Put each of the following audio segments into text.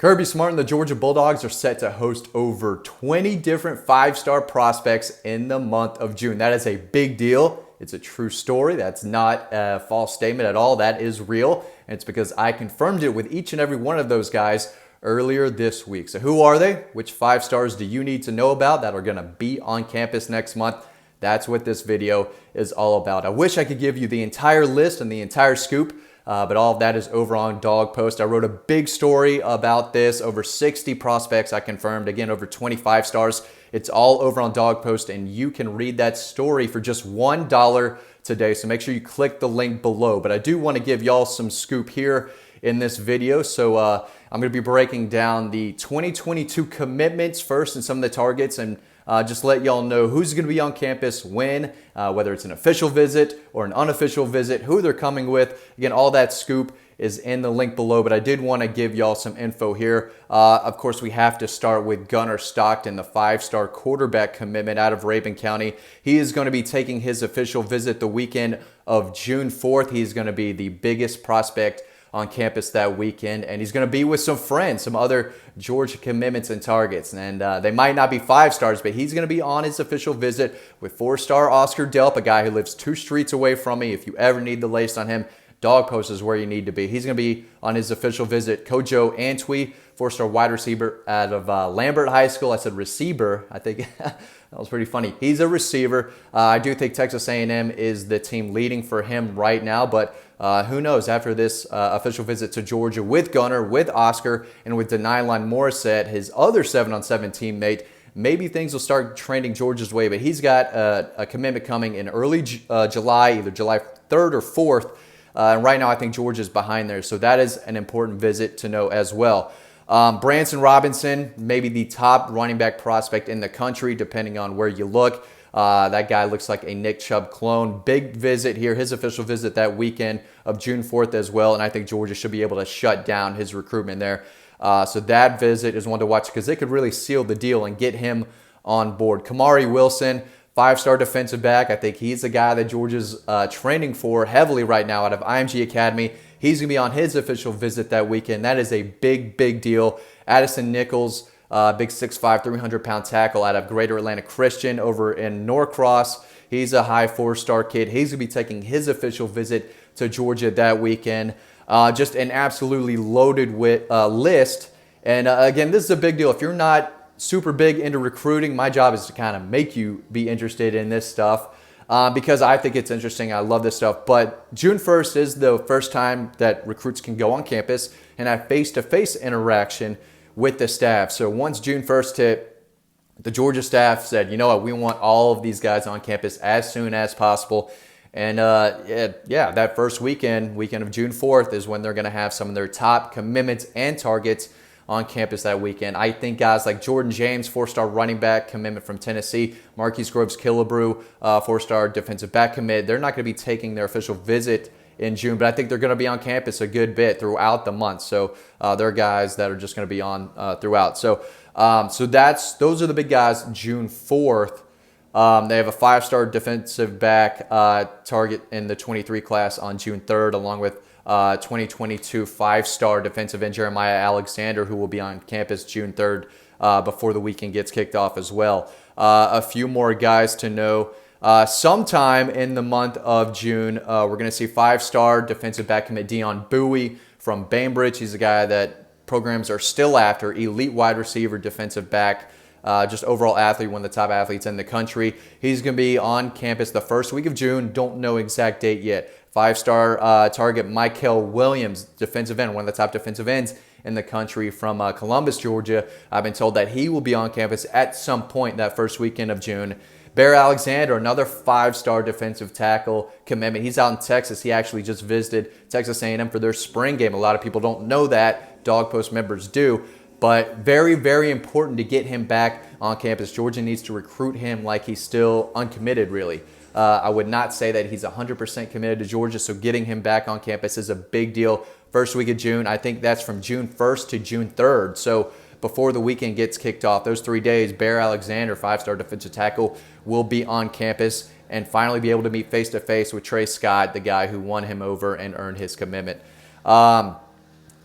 Kirby Smart and the Georgia Bulldogs are set to host over 20 different five-star prospects in the month of June. That is a big deal. It's a true story. That's not a false statement at all. That is real. And it's because I confirmed it with each and every one of those guys earlier this week. So who are they? Which five stars do you need to know about that are going to be on campus next month? That's what this video is all about. I wish I could give you the entire list and the entire scoop, but all of that is over on Dawg Post. I wrote a big story about this, over 60 prospects I confirmed, again, over 25 stars. It's all over on Dawg Post, and you can read that story for just $1 today. So make sure you click the link below. But I do want to give y'all some scoop here in this video. So I'm going to be breaking down the 2022 commitments first and some of the targets, and just let y'all know who's going to be on campus when, whether it's an official visit or an unofficial visit, who they're coming with. Again, all that scoop is in the link below, but I did want to give y'all some info here. Of course, we have to start with Gunnar Stockton, the five-star quarterback commitment out of Rabun County. He is going to be taking his official visit the weekend of June 4th. He's going to be the biggest prospect on campus that weekend, and he's going to be with some friends, some other Georgia commitments and targets, and they might not be five stars, but he's going to be on his official visit with four-star Oscar Delp, a guy who lives 2 streets away from me. If you ever need the latest on him, Dawg Post is where you need to be. He's going to be on his official visit. Kojo Antwi, 4-star wide receiver out of Lambert High School. I said receiver. I think that was pretty funny. He's a receiver. I do think Texas A&M is the team leading for him right now, but who knows? After this official visit to Georgia with Gunnar, with Oscar, and with Denylon Morissette, his other 7-on-7 teammate, maybe things will start trending Georgia's way. But he's got a commitment coming in early July, either July 3rd or 4th. And right now, I think Georgia's behind there. So that is an important visit to know as well. Branson Robinson, maybe the top running back prospect in the country, depending on where you look. That guy looks like a Nick Chubb clone. Big visit here, his official visit that weekend of June 4th as well. And I think Georgia should be able to shut down his recruitment there. So that visit is one to watch because they could really seal the deal and get him on board. Kamari Wilson, 5-star defensive back. I think he's the guy that Georgia's training for heavily right now out of IMG Academy. He's going to be on his official visit that weekend. That is a big, big deal. Addison Nichols, big 6'5", 300-pound tackle out of Greater Atlanta Christian over in Norcross. He's a high 4-star kid. He's going to be taking his official visit to Georgia that weekend. Just an absolutely loaded list. And again, this is a big deal. If you're not super big into recruiting, my job is to kind of make you be interested in this stuff because I think it's interesting. I love this stuff. But June 1st is the first time that recruits can go on campus and have face-to-face interaction with the staff. So once June 1st hit, the Georgia staff said, you know what, we want all of these guys on campus as soon as possible. And that first weekend of June 4th is when they're going to have some of their top commitments and targets on campus that weekend. I think guys like Jordan James, 4-star running back commitment from Tennessee, Marquise Groves-Killebrew, 4-star defensive back commit, they're not going to be taking their official visit in June, but I think they're going to be on campus a good bit throughout the month. So they're guys that are just going to be on throughout. So those are the big guys. June 4th, they have a 5-star defensive back target in the 23 class on June 3rd, along with 2022 5-star defensive end Jeremiah Alexander, who will be on campus June 3rd before the weekend gets kicked off as well. A few more guys to know. Sometime in the month of June, we're going to see 5-star defensive back commit Dion Bowie from Bainbridge. He's a guy that programs are still after. Elite wide receiver, defensive back, just overall athlete, one of the top athletes in the country. He's going to be on campus the first week of June. Don't know exact date yet. 5-star target Michael Williams, defensive end, one of the top defensive ends in the country from Columbus, Georgia. I've been told that he will be on campus at some point that first weekend of June. Bear Alexander, another 5-star defensive tackle commitment. He's out in Texas. He actually just visited Texas A&M for their spring game. A lot of people don't know that. Dawg Post members do. But very, very important to get him back on campus. Georgia needs to recruit him like he's still uncommitted, really. I would not say that he's 100% committed to Georgia, so getting him back on campus is a big deal. First week of June, I think that's from June 1st to June 3rd. So before the weekend gets kicked off, those 3 days, Bear Alexander, 5-star defensive tackle, will be on campus and finally be able to meet face-to-face with Trey Scott, the guy who won him over and earned his commitment.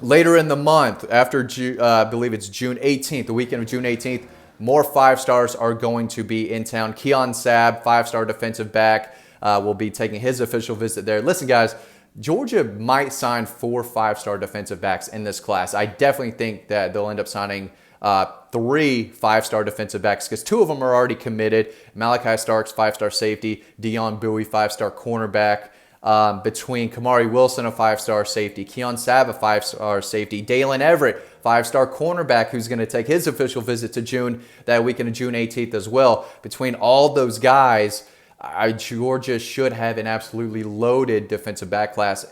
Later in the month, after I believe it's June 18th, the weekend of June 18th, more 5-stars are going to be in town. Keon Sabb, 5-star defensive back, will be taking his official visit there. Listen, guys, Georgia might sign 4 5-star defensive backs in this class. I definitely think that they'll end up signing 3 5-star defensive backs because 2 of them are already committed. Malachi Starks, 5-star safety. Dion Bowie, 5-star cornerback. Between Kamari Wilson, a 5-star safety. Keon Sabb, a 5-star safety. Dalen Everett, 5-star cornerback, who's going to take his official visit to June, that weekend of June 18th as well. Between all those guys, Georgia should have an absolutely loaded defensive back class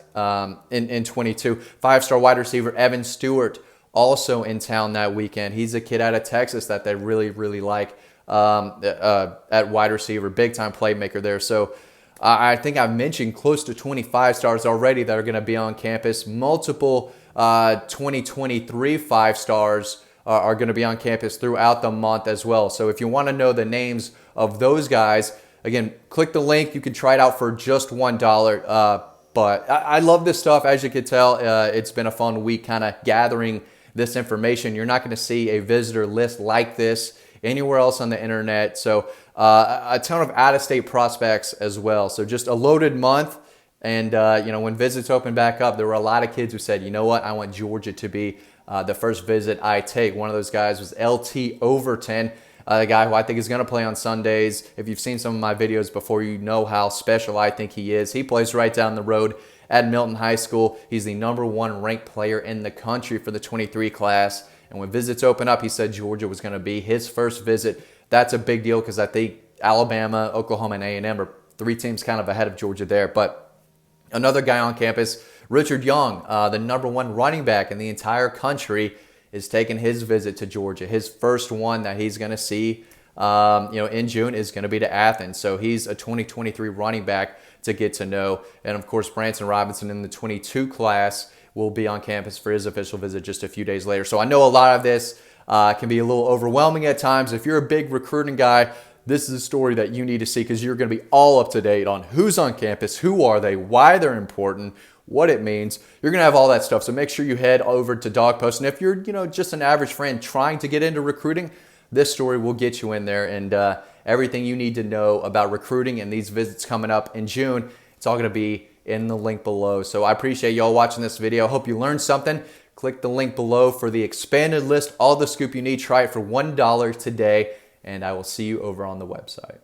in 22. 5-star wide receiver Evan Stewart also in town that weekend. He's a kid out of Texas that they really, really like at wide receiver. Big-time playmaker there. So I think I've mentioned close to 25 stars already that are going to be on campus. Multiple 2023 5-stars are going to be on campus throughout the month as well. So if you want to know the names of those guys, again, click the link. You can try it out for just $1. But I love this stuff. As you can tell, it's been a fun week kind of gathering this information. You're not going to see a visitor list like this anywhere else on the internet. So a ton of out-of-state prospects as well. So just a loaded month. And, when visits open back up, there were a lot of kids who said, you know what, I want Georgia to be the first visit I take. One of those guys was LT Overton, the guy who I think is going to play on Sundays. If you've seen some of my videos before, you know how special I think he is. He plays right down the road at Milton High School. He's the #1 ranked player in the country for the 23 class. And when visits open up, he said Georgia was going to be his first visit. That's a big deal because I think Alabama, Oklahoma, and A&M are 3 teams kind of ahead of Georgia there. But another guy on campus, Richard Young, the #1 running back in the entire country, is taking his visit to Georgia. His first one that he's going to see in June is going to be to Athens. So he's a 2023 running back to get to know. And of course, Branson Robinson in the 22 class will be on campus for his official visit just a few days later. So I know a lot of this can be a little overwhelming at times. If you're a big recruiting guy, this is a story that you need to see because you're going to be all up to date on who's on campus, who are they, why they're important, what it means. You're going to have all that stuff. So make sure you head over to Dawg Post. And if you're, just an average friend trying to get into recruiting, this story will get you in there. And everything you need to know about recruiting and these visits coming up in June, it's all going to be in the link below. So I appreciate y'all watching this video. Hope you learned something. Click the link below for the expanded list, all the scoop you need. Try it for $1 today, and I will see you over on the website.